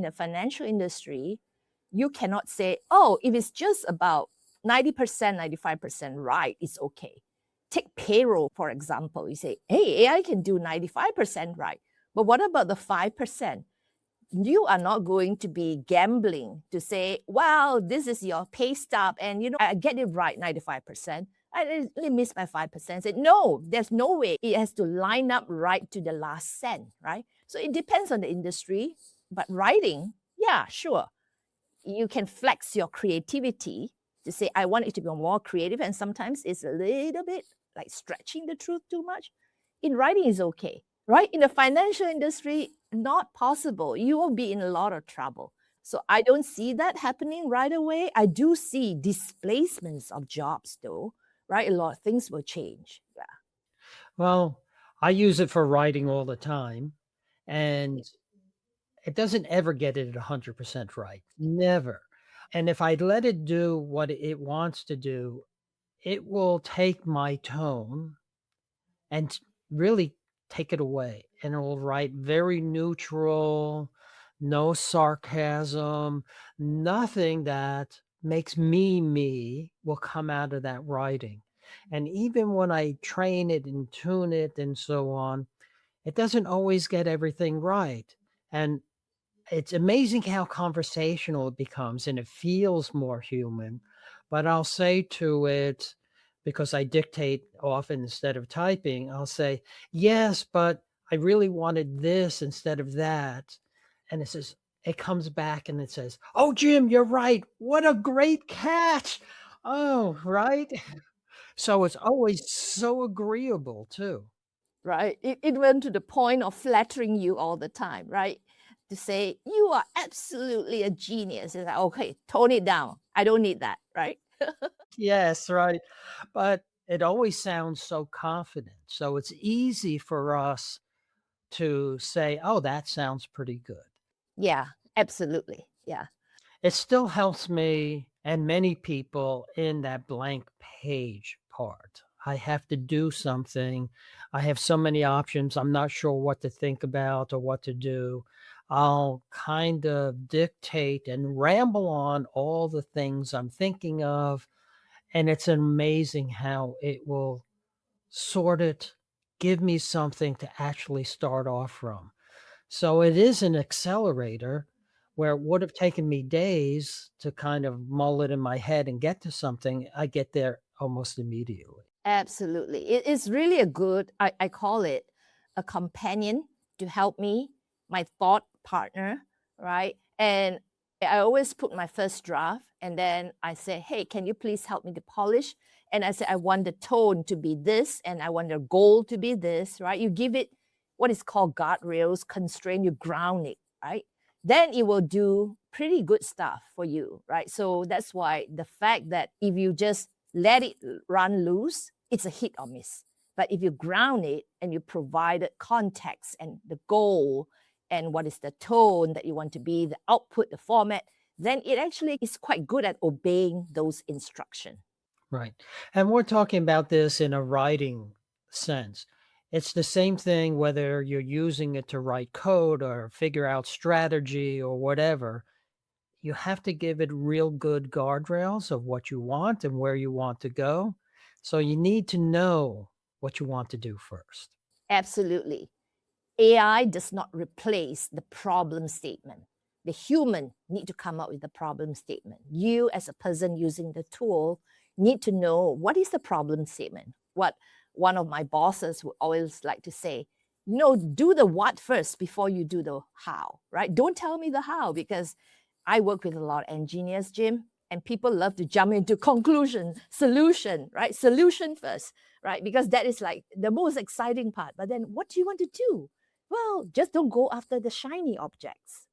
in the financial industry, you cannot say, oh, if it's just about 90%, 95% right, it's okay. Take payroll, for example. You say, hey, AI can do 95% right. But what about the 5%? You are not going to be gambling to say, well, this is your pay stub and I get it right 95%. I only missed by 5%. Say, no, there's no way. It has to line up right to the last cent, right? So it depends on the industry. But writing, yeah, sure. You can flex your creativity to say, I want it to be more creative. And sometimes it's a little bit like stretching the truth too much. In writing is okay, right? In the financial industry, not possible. You will be in a lot of trouble. So I don't see that happening right away. I do see displacements of jobs though, right? A lot of things will change. Yeah. Well, I use it for writing all the time, and it doesn't ever get it 100% right. Never. And if I let it do what it wants to do, it will take my tone and really take it away. And it will write very neutral, no sarcasm, nothing that makes me will come out of that writing. And even when I train it and tune it and so on, it doesn't always get everything right. And it's amazing how conversational it becomes and it feels more human. But I'll say to it, because I dictate often instead of typing, I'll say, yes, but I really wanted this instead of that. And it comes back and it says, oh, Jim, you're right. What a great catch. Oh, right. So it's always so agreeable too. Right? It went to the point of flattering you all the time, right? To say, you are absolutely a genius. It's like, okay, tone it down. I don't need that, right? Yes, right. But it always sounds so confident. So it's easy for us to say, oh, that sounds pretty good. Yeah, absolutely. Yeah. It still helps me and many people in that blank page part. I have to do something. I have so many options. I'm not sure what to think about or what to do. I'll kind of dictate and ramble on all the things I'm thinking of. And it's amazing how it will sort it, give me something to actually start off from. So it is an accelerator where it would have taken me days to kind of mull it in my head and get to something. I get there almost immediately. Absolutely. It is really a good, I call it a companion to help me, my thought partner, right? And I always put my first draft and then I say, hey, can you please help me to polish? And I say, I want the tone to be this and I want the goal to be this, right? You give it what is called guardrails, constrain, you ground it, right? Then it will do pretty good stuff for you, right? So that's why the fact that if you just let it run loose, it's a hit or miss. But if you ground it and you provided context and the goal and what is the tone that you want to be, the output, the format, then it actually is quite good at obeying those instructions. Right. And we're talking about this in a writing sense. It's the same thing whether you're using it to write code or figure out strategy or whatever. You have to give it real good guardrails of what you want and where you want to go. So you need to know what you want to do first. Absolutely. AI does not replace the problem statement. The human need to come up with the problem statement. You, as a person using the tool, need to know what is the problem statement. What one of my bosses would always like to say, do the what first before you do the how, right? Don't tell me the how because I work with a lot of engineers, Jim, and people love to jump into conclusion, solution, right? Solution first, right? Because that is like the most exciting part. But then what do you want to do? Well, just don't go after the shiny objects,